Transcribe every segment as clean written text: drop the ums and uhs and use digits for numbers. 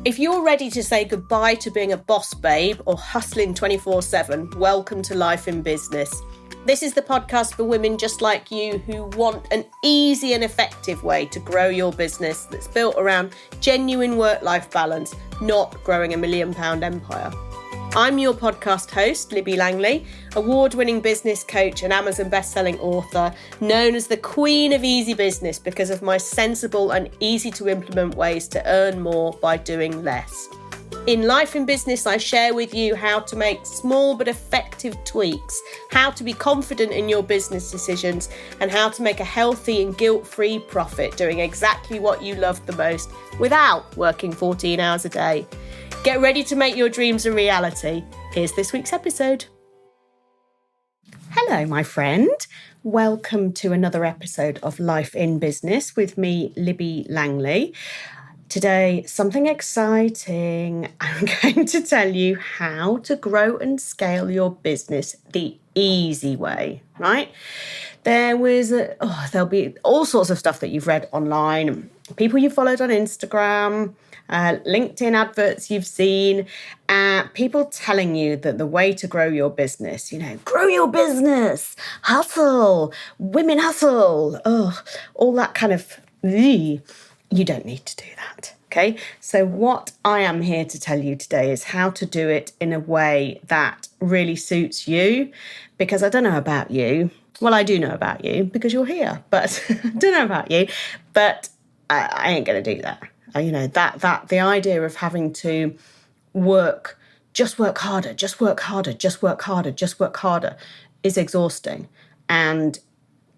If you're ready to say goodbye to being a boss babe or hustling 24/7, welcome to Life in Business. This is the podcast for women just like you who want an easy and effective way to grow your business that's built around genuine work-life balance, not growing a £1 million empire. I'm your podcast host, Libby Langley, award-winning business coach and Amazon best-selling author, known as the Queen of Easy Business because of my sensible and easy-to-implement ways to earn more by doing less. In Life in Business, I share with you how to make small but effective tweaks, how to be confident in your business decisions, and how to make a healthy and guilt-free profit doing exactly what you love the most without working 14 hours a day. Get ready to make your dreams a reality. Here's this week's episode. Hello, my friend. Welcome to another episode of Life in Business with me, Libby Langley. Today, something exciting. I'm going to tell you how to grow and scale your business the easy way, right? There'll be all sorts of stuff that you've read online, people you followed on Instagram, LinkedIn adverts you've seen, people telling you that the way to grow your business, grow your business, hustle, women hustle, all that kind of, you don't need to do that, okay? So what I am here to tell you today is how to do it in a way that really suits you, because I don't know about you. Well, I do know about you because you're here, but I don't know about you, but I ain't going to do that. The idea of having to work harder is exhausting. And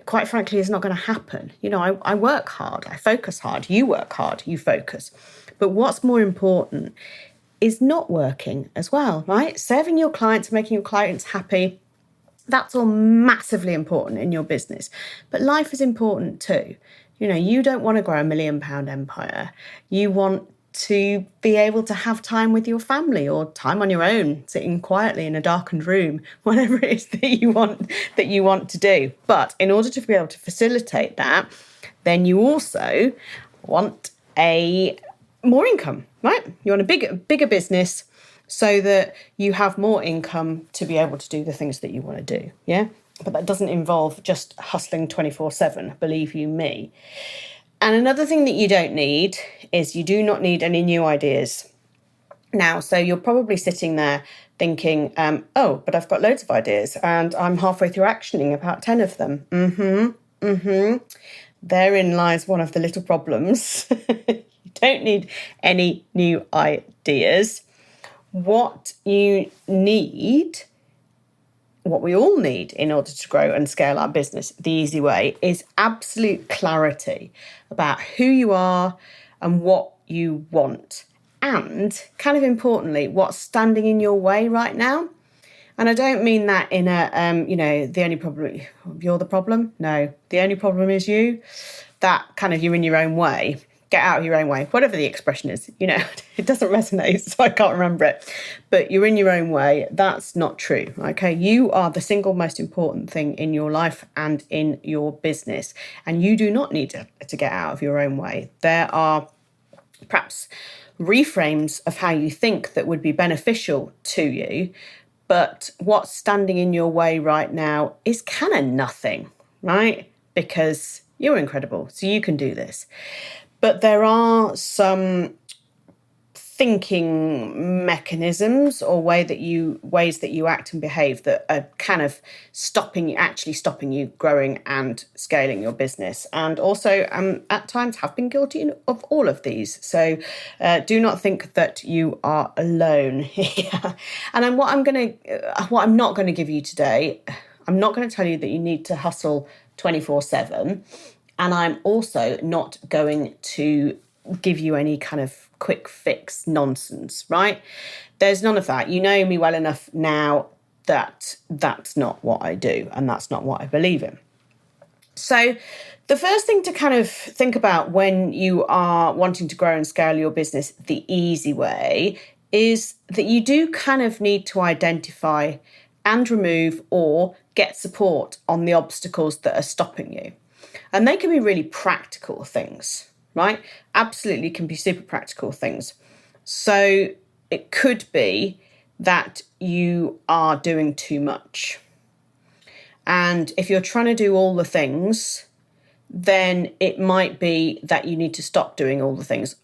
quite frankly, it's not going to happen. I work hard, I focus hard, you work hard, you focus. But what's more important is not working as well, right? Serving your clients, making your clients happy, that's all massively important in your business. But life is important too. You don't want to grow a £1 million empire. You want to be able to have time with your family or time on your own, sitting quietly in a darkened room, whatever it is that you want to do. But in order to be able to facilitate that, then you also want more income, right? You want a bigger business so that you have more income to be able to do the things that you want to do, yeah? But that doesn't involve just hustling 24/7, believe you me. And another thing that you don't need is you do not need any new ideas. Now, so you're probably sitting there thinking, but I've got loads of ideas and I'm halfway through actioning about 10 of them. Therein lies one of the little problems. You don't need any new ideas. What we all need in order to grow and scale our business the easy way is absolute clarity about who you are and what you want. And kind of importantly, what's standing in your way right now. And I don't mean that in the only problem, you're the problem. No, the only problem is you. That kind of you're in your own way. Get out of your own way, whatever the expression is, it doesn't resonate, so I can't remember it. But you're in your own way. That's not true, okay? You are the single most important thing in your life and in your business. And you do not need to get out of your own way. There are perhaps reframes of how you think that would be beneficial to you. But what's standing in your way right now is kind of nothing, right? Because you're incredible, so you can do this. But there are some thinking mechanisms or ways that you act and behave that are kind of stopping you growing and scaling your business. And also at times have been guilty of all of these. So do not think that you are alone here. And what I'm not going to give you today, I'm not going to tell you that you need to hustle 24/7. And I'm also not going to give you any kind of quick fix nonsense, right? There's none of that. You know me well enough now that that's not what I do and that's not what I believe in. So the first thing to kind of think about when you are wanting to grow and scale your business the easy way is that you do kind of need to identify and remove or get support on the obstacles that are stopping you. And they can be really practical things, right? Absolutely can be super practical things. So it could be that you are doing too much. And if you're trying to do all the things, then it might be that you need to stop doing all the things,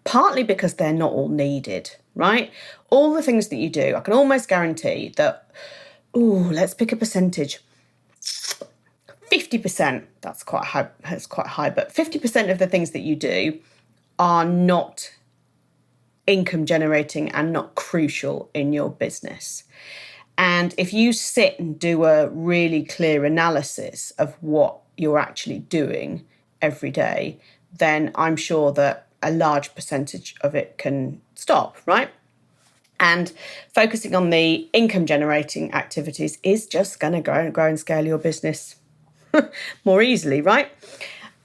partly because they're not all needed, right? All the things that you do, I can almost guarantee that, let's pick a percentage. 50%, that's quite high, but 50% of the things that you do are not income generating and not crucial in your business. And if you sit and do a really clear analysis of what you're actually doing every day, then I'm sure that a large percentage of it can stop, right? And focusing on the income generating activities is just going to grow and scale your business more easily, right?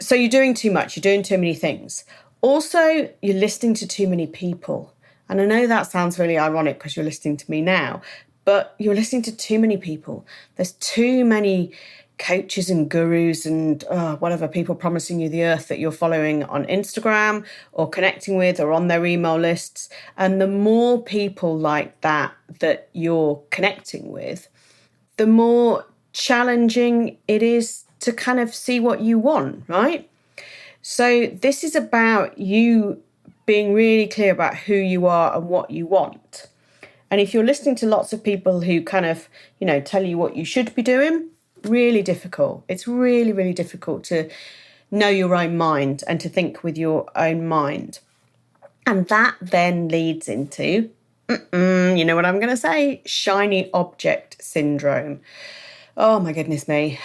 So you're doing too much, you're doing too many things. Also, you're listening to too many people. And I know that sounds really ironic because you're listening to me now, but you're listening to too many people. There's too many coaches and gurus and whatever people promising you the earth that you're following on Instagram or connecting with or on their email lists. And the more people like that you're connecting with, the more challenging it is to kind of see what you want, right? So this is about you being really clear about who you are and what you want. And if you're listening to lots of people who kind of, tell you what you should be doing, really difficult. It's really, really difficult to know your own mind and to think with your own mind. And that then leads into, you know what I'm going to say, shiny object syndrome. Oh my goodness me.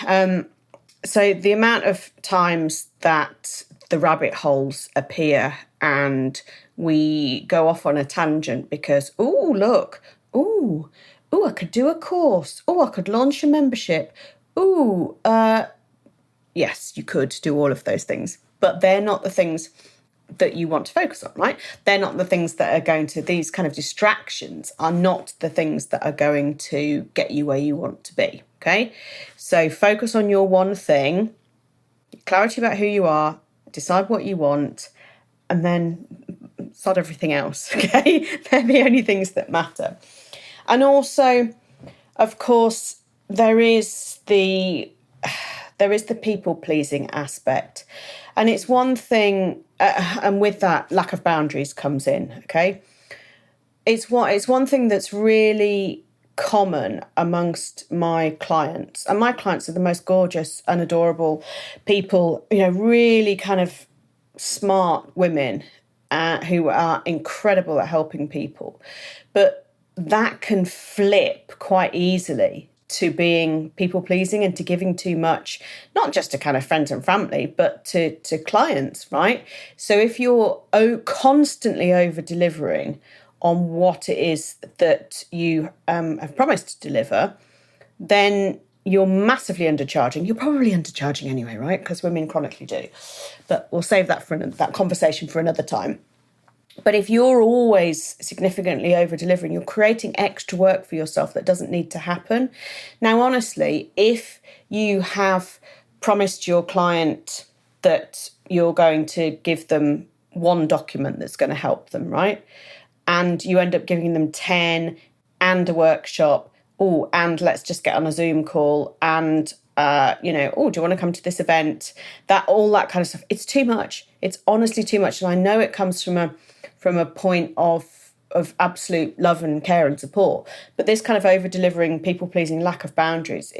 So the amount of times that the rabbit holes appear and we go off on a tangent because, I could do a course. I could launch a membership. Yes, you could do all of those things, but they're not the things that you want to focus on, right? They're not the things that are going to, these kind of distractions are not the things that are going to get you where you want to be, okay? So focus on your one thing, clarity about who you are, decide what you want, and then sod everything else, okay? They're the only things that matter. And also, of course, there is the people-pleasing aspect. And it's one thing, and with that, lack of boundaries comes in, okay? It's one thing that's really common amongst my clients. And my clients are the most gorgeous and adorable people, really kind of smart women who are incredible at helping people. But that can flip quite easily to being people-pleasing and to giving too much, not just to kind of friends and family, but to clients, right? So if you're constantly over-delivering on what it is that you have promised to deliver, then you're massively undercharging. You're probably undercharging anyway, right? Because women chronically do. But we'll save that that conversation for another time. But if you're always significantly over-delivering, you're creating extra work for yourself that doesn't need to happen. Now, honestly, if you have promised your client that you're going to give them one document that's going to help them, right? And you end up giving them 10 and a workshop, and let's just get on a Zoom call and, do you want to come to this event? All that kind of stuff. It's too much. It's honestly too much. And I know it comes from a point of absolute love and care and support. But this kind of over-delivering, people-pleasing, lack of boundaries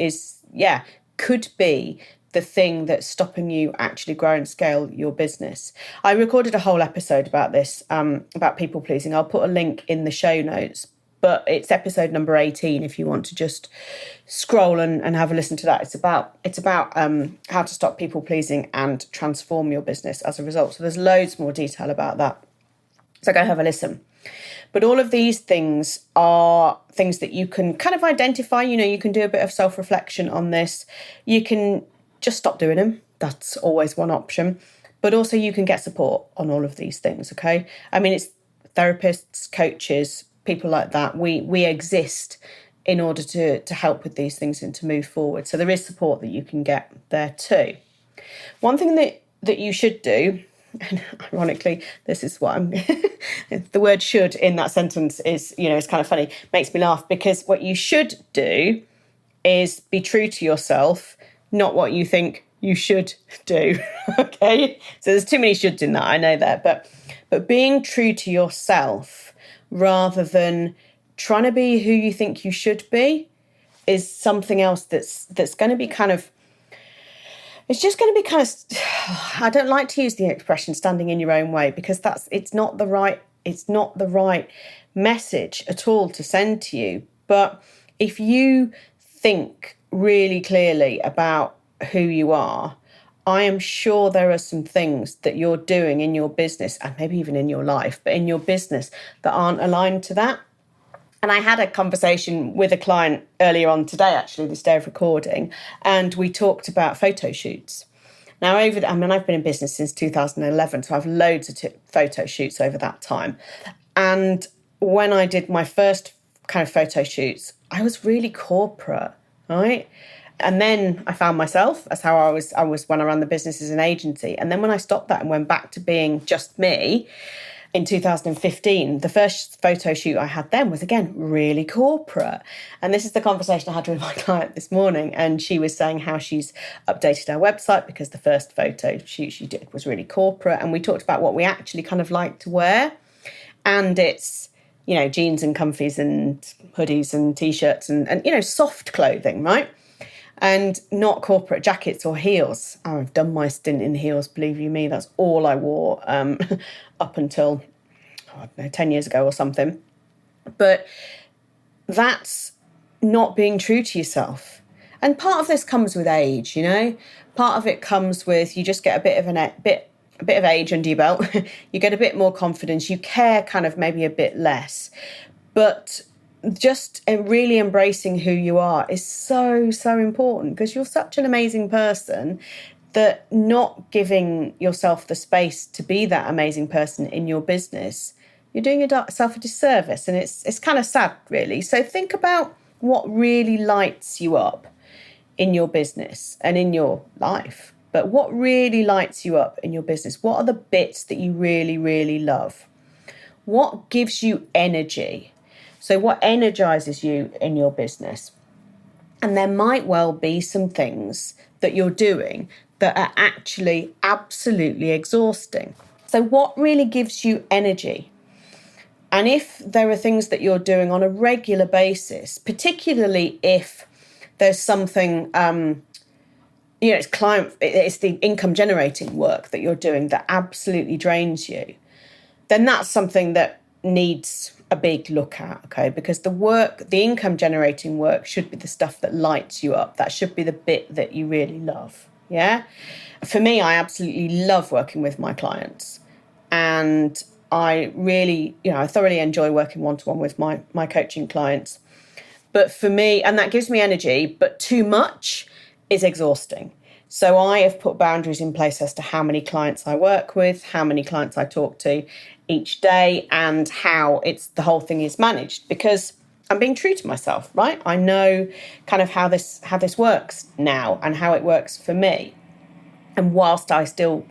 could be the thing that's stopping you actually grow and scale your business. I recorded a whole episode about this, about people-pleasing. I'll put a link in the show notes, but it's episode number 18 if you want to just scroll and have a listen to that. It's about how to stop people-pleasing and transform your business as a result. So there's loads more detail about that. So go have a listen. But all of these things are things that you can kind of identify. You can do a bit of self-reflection on this. You can just stop doing them. That's always one option. But also you can get support on all of these things, okay? I mean, it's therapists, coaches, people like that. We exist in order to help with these things and to move forward. So there is support that you can get there too. One thing that you should do, and ironically, this is what the word should in that sentence is, it's kind of funny, makes me laugh, because what you should do is be true to yourself, not what you think you should do. Okay? So there's too many shoulds in that, I know that. But being true to yourself rather than trying to be who you think you should be is something else that's going to be kind of, it's just going to be kind of, I don't like to use the expression standing in your own way, because it's not the right message at all to send to you. But if you think really clearly about who you are, I am sure there are some things that you're doing in your business, and maybe even in your life, but in your business, that aren't aligned to that. And I had a conversation with a client earlier on today, actually, this day of recording, and we talked about photo shoots. Now, I've been in business since 2011, so I've loads of photo shoots over that time. And when I did my first kind of photo shoots, I was really corporate, right? And then I found myself as how I was when I ran the business as an agency. And then when I stopped that and went back to being just me in 2015, the first photo shoot I had then was, again, really corporate. And this is the conversation I had with my client this morning. And she was saying how she's updated her website because the first photo shoot she did was really corporate. And we talked about what we actually kind of like to wear. And it's, jeans and comfies and hoodies and T-shirts and soft clothing, right? And not corporate jackets or heels. Oh, I've done my stint in heels, believe you me. That's all I wore up until, 10 years ago or something. But that's not being true to yourself. And part of this comes with age, Part of it comes with, you just get a bit of age under your belt. You get a bit more confidence. You care kind of maybe a bit less. But just really embracing who you are is so, so important, because you're such an amazing person that not giving yourself the space to be that amazing person in your business, you're doing yourself a disservice. And it's kind of sad, really. So think about what really lights you up in your business and in your life. But what really lights you up in your business? What are the bits that you really, really love? What gives you energy? So what energizes you in your business? And there might well be some things that you're doing that are actually absolutely exhausting. So what really gives you energy? And if there are things that you're doing on a regular basis, particularly if there's something, it's the income generating work that you're doing that absolutely drains you, then that's something that needs a big look at, okay? Because the income generating work should be the stuff that lights you up. That should be the bit that you really love, yeah? For me, I absolutely love working with my clients. And I really, I thoroughly enjoy working one-to-one with my coaching clients. But for me, and that gives me energy, but too much is exhausting. So I have put boundaries in place as to how many clients I work with, how many clients I talk to each day, and how the whole thing is managed, because I'm being true to myself, right? I know kind of how this works now and how it works for me. And whilst I still,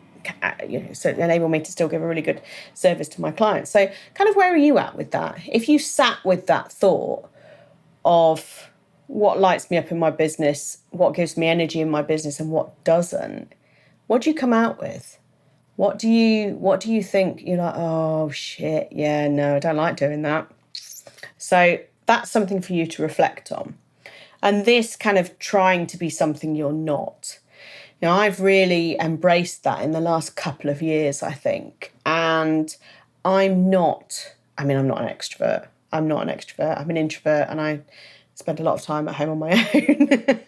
so enable me to still give a really good service to my clients. So kind of where are you at with that? If you sat with that thought of what lights me up in my business, what gives me energy in my business, and what doesn't, what do you come out with? What do you think? You're like, oh shit, yeah, no, I don't like doing that. So that's something for you to reflect on. And this kind of trying to be something you're not. I've really embraced that in the last couple of years, I think. And I'm not an extrovert. I'm not an extrovert. I'm an introvert, and I spend a lot of time at home on my own.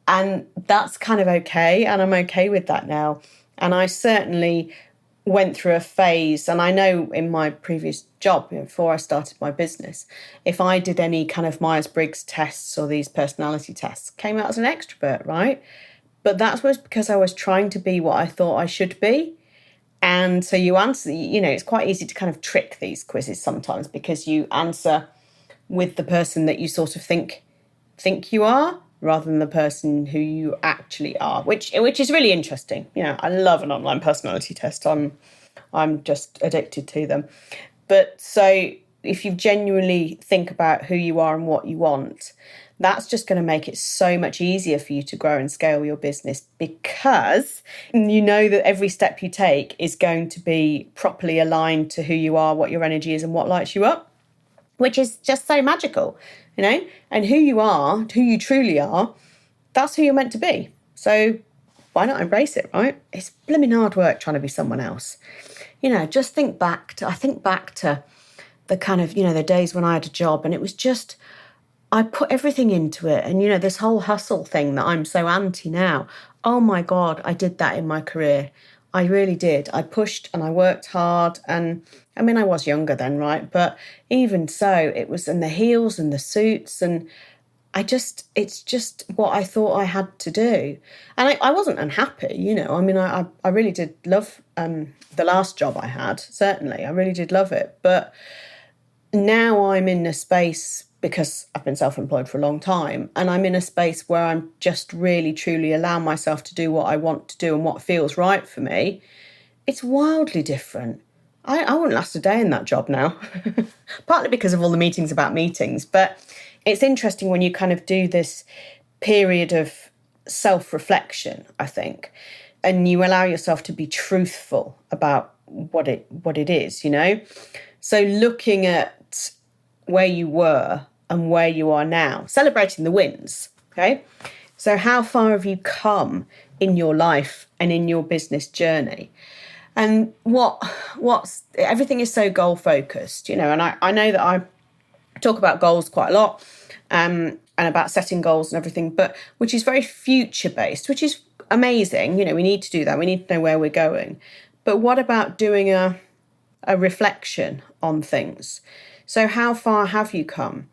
And that's kind of okay. And I'm okay with that now. And I certainly went through a phase, and I know in my previous job, before I started my business, if I did any kind of Myers-Briggs tests or these personality tests, came out as an extrovert, right? But that was because I was trying to be what I thought I should be. And so you answer, it's quite easy to kind of trick these quizzes sometimes, because you answer with the person that you sort of think you are, rather than the person who you actually are, which is really interesting. I love an online personality test. I'm I'm just addicted to them. But so if you genuinely think about who you are and what you want, that's just going to make it so much easier for you to grow and scale your business, because you know that every step you take is going to be properly aligned to who you are, what your energy is, and what lights you up, which is just so magical, and who you are, who you truly are, that's who you're meant to be. So why not embrace it, right? It's blooming hard work trying to be someone else. Just I think back to the kind of, the days when I had a job and it was just, I put everything into it. And, this whole hustle thing that I'm so anti now, oh my God, I did that in my career. I really did. I pushed and I worked hard. And I mean, I was younger then, right? But even so, it was in the heels and the suits, and it's just what I thought I had to do. And I wasn't unhappy, I mean, I really did love the last job I had, certainly. I really did love it. But now I'm in a space, because I've been self-employed for a long time, and I'm in a space where I'm just really, truly allowing myself to do what I want to do and what feels right for me. It's wildly different. I wouldn't last a day in that job now, partly because of all the meetings about meetings. But it's interesting when you kind of do this period of self-reflection, I think, and you allow yourself to be truthful about what it is, So looking at where you were and where you are now, celebrating the wins, okay? So how far have you come in your life and in your business journey? And what's everything is so goal focused, and I know that I talk about goals quite a lot, and about setting goals and everything, but which is very future based, which is amazing. We need to do that. We need to know where we're going. But what about doing a reflection on things? So how far have you come?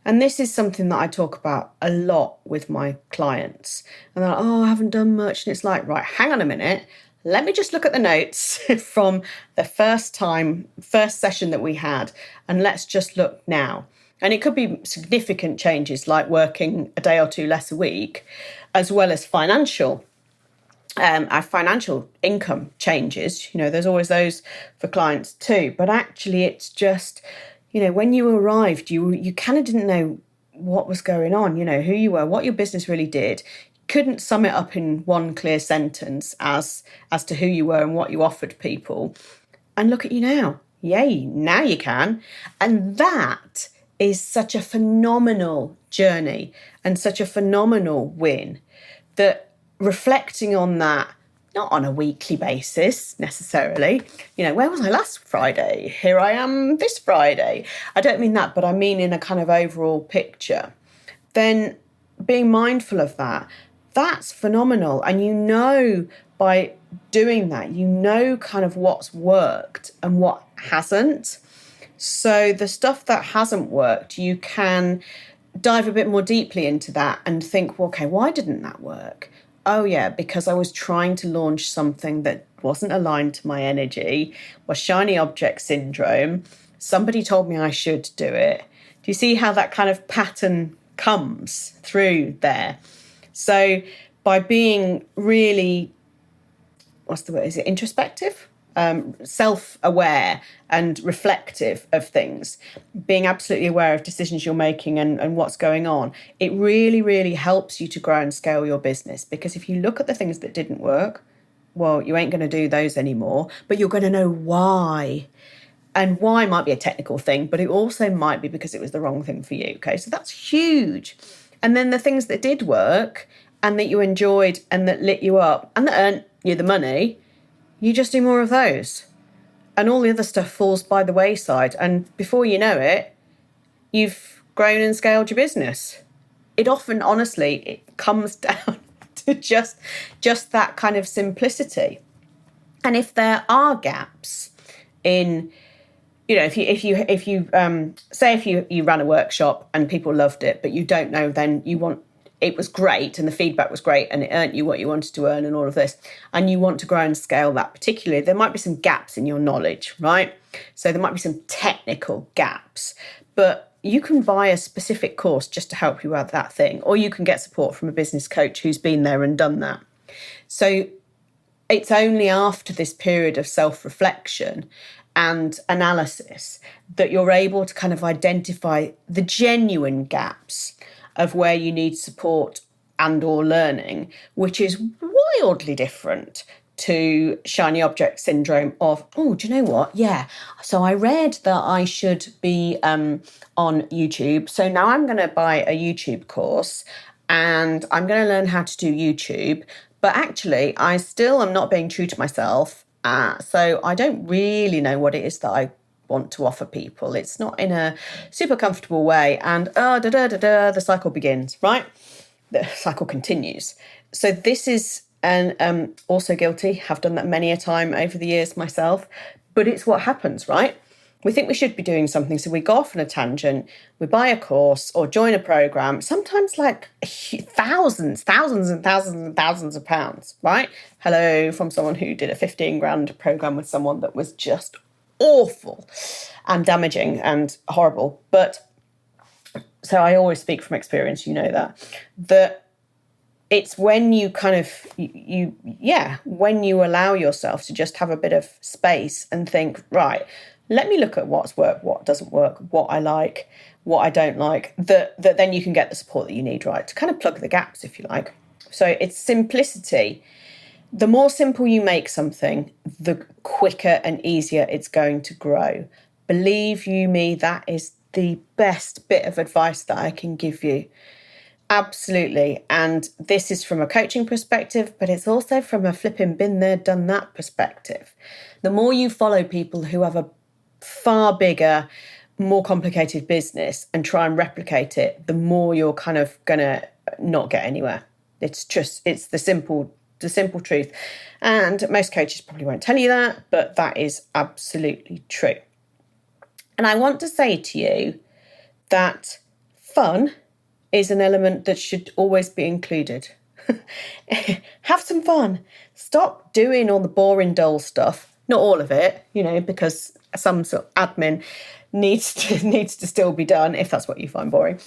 And this is something that I talk about a lot with my clients. And they're like, oh, I haven't done much. And it's like, right, hang on a minute. Let me just look at the notes from the first session that we had, and let's just look now. And it could be significant changes like working a day or two less a week, as well as our financial income changes. There's always those for clients too. But actually, it's just, when you arrived, you kind of didn't know what was going on, who you were, what your business really did. Couldn't sum it up in one clear sentence as to who you were and what you offered people. And look at you now. Yay, now you can. And that is such a phenomenal journey and such a phenomenal win, that reflecting on that, not on a weekly basis necessarily, where was I last Friday? Here I am this Friday. I don't mean that, but I mean in a kind of overall picture. Then being mindful of that, that's phenomenal. And by doing that, kind of what's worked and what hasn't. So the stuff that hasn't worked, you can dive a bit more deeply into that and think, well, okay, why didn't that work? Oh yeah, because I was trying to launch something that wasn't aligned to my energy, was shiny object syndrome. Somebody told me I should do it. Do you see how that kind of pattern comes through there? So by being really, what's the word? Is it introspective? Self-aware and reflective of things, being absolutely aware of decisions you're making and what's going on, it really, really helps you to grow and scale your business. Because if you look at the things that didn't work, well, you ain't going to do those anymore, but you're going to know why. And why might be a technical thing, but it also might be because it was the wrong thing for you. Okay, so that's huge. And then the things that did work and that you enjoyed and that lit you up and that earned you the money, you just do more of those. And all the other stuff falls by the wayside. And before you know it, you've grown and scaled your business. It often, honestly, it comes down to just that kind of simplicity. And if there are gaps in, if you ran a workshop and people loved it, but you don't know, then it was great and the feedback was great and it earned you what you wanted to earn and all of this, and you want to grow and scale that particularly, there might be some gaps in your knowledge, right? So there might be some technical gaps, but you can buy a specific course just to help you with that thing, or you can get support from a business coach who's been there and done that. So it's only after this period of self-reflection and analysis that you're able to kind of identify the genuine gaps of where you need support and or learning, which is wildly different to shiny object syndrome of, oh, do you know what? Yeah. So I read that I should be on YouTube. So now I'm going to buy a YouTube course and I'm going to learn how to do YouTube. But actually, I still am not being true to myself. So I don't really know what it is that I want to offer people. It's not in a super comfortable way. And the cycle begins, right? The cycle continues. So this is, and also guilty, have done that many a time over the years myself, but it's what happens, right? We think we should be doing something, so we go off on a tangent, we buy a course or join a program, sometimes like thousands and thousands of pounds, right? Hello, from someone who did a 15 grand program with someone that was just awful and damaging and horrible. But so I always speak from experience, you know that it's when you kind of, when you allow yourself to just have a bit of space and think, right, let me look at what's worked, what doesn't work, what I like, what I don't like, that then you can get the support that you need, right, to kind of plug the gaps, if you like. So it's simplicity. The more simple you make something, the quicker and easier it's going to grow. Believe you me, that is the best bit of advice that I can give you. Absolutely. And this is from a coaching perspective, but it's also from a flipping been there, done that perspective. The more you follow people who have a far bigger, more complicated business and try and replicate it, the more you're kind of going to not get anywhere. It's the simple truth. And most coaches probably won't tell you that, but that is absolutely true. And I want to say to you that fun is an element that should always be included. Have some fun. Stop doing all the boring, dull stuff. Not all of it, because some sort of admin needs to still be done if that's what you find boring.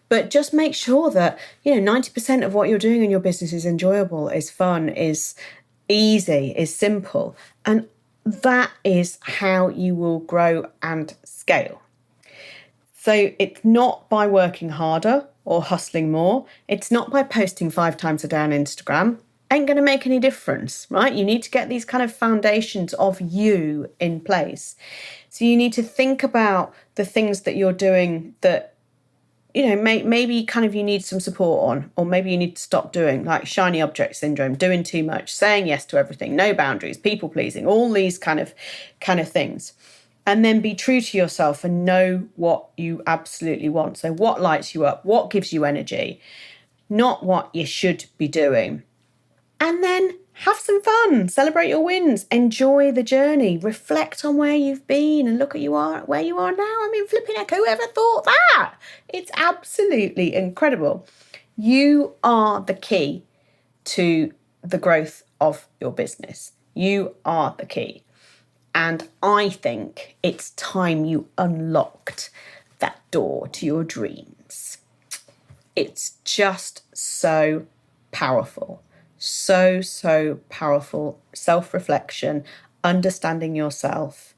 But just make sure that, 90% of what you're doing in your business is enjoyable, is fun, is easy, is simple. And that is how you will grow and scale. So it's not by working harder or hustling more. It's not by posting 5 times a day on Instagram. Ain't going to make any difference, right? You need to get these kind of foundations of you in place. So you need to think about the things that you're doing that, maybe kind of you need some support on, or maybe you need to stop doing, like shiny object syndrome, doing too much, saying yes to everything, no boundaries, people pleasing, all these kind of things. And then be true to yourself and know what you absolutely want. So what lights you up, what gives you energy, not what you should be doing. And then have some fun, celebrate your wins, enjoy the journey, reflect on where you've been and look at where you are now. I mean, flipping heck, whoever thought that? It's absolutely incredible. You are the key to the growth of your business. You are the key. And I think it's time you unlocked that door to your dreams. It's just so powerful. So powerful. Self-reflection, understanding yourself,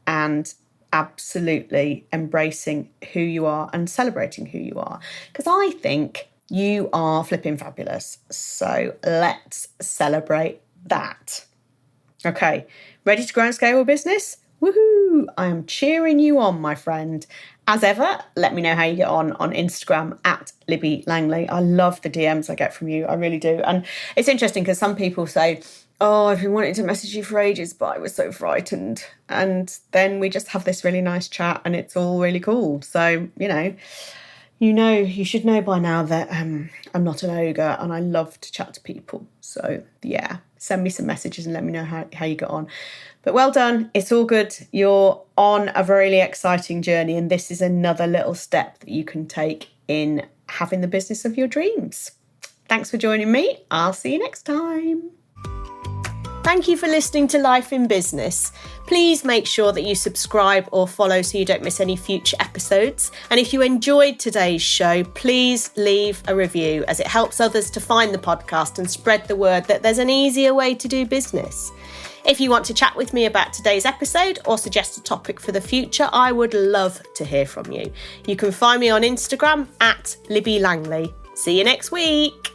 and absolutely embracing who you are and celebrating who you are. Because I think you are flipping fabulous. So let's celebrate that. Okay, ready to grow and scale your business? Woohoo! I am cheering you on, my friend. As ever, let me know how you get on Instagram at Libby Langley. I love the DMs I get from you. I really do. And it's interesting because some people say, oh, I've been wanting to message you for ages, but I was so frightened. And then we just have this really nice chat and it's all really cool. So, you should know by now that I'm not an ogre and I love to chat to people. So, yeah, send me some messages and let me know how you get on. But well done. It's all good. You're on a really exciting journey, and this is another little step that you can take in having the business of your dreams. Thanks for joining me. I'll see you next time. Thank you for listening to Life in Business. Please make sure that you subscribe or follow so you don't miss any future episodes. And if you enjoyed today's show, please leave a review, as it helps others to find the podcast and spread the word that there's an easier way to do business. If you want to chat with me about today's episode or suggest a topic for the future, I would love to hear from you. You can find me on Instagram @Libby Langley. See you next week.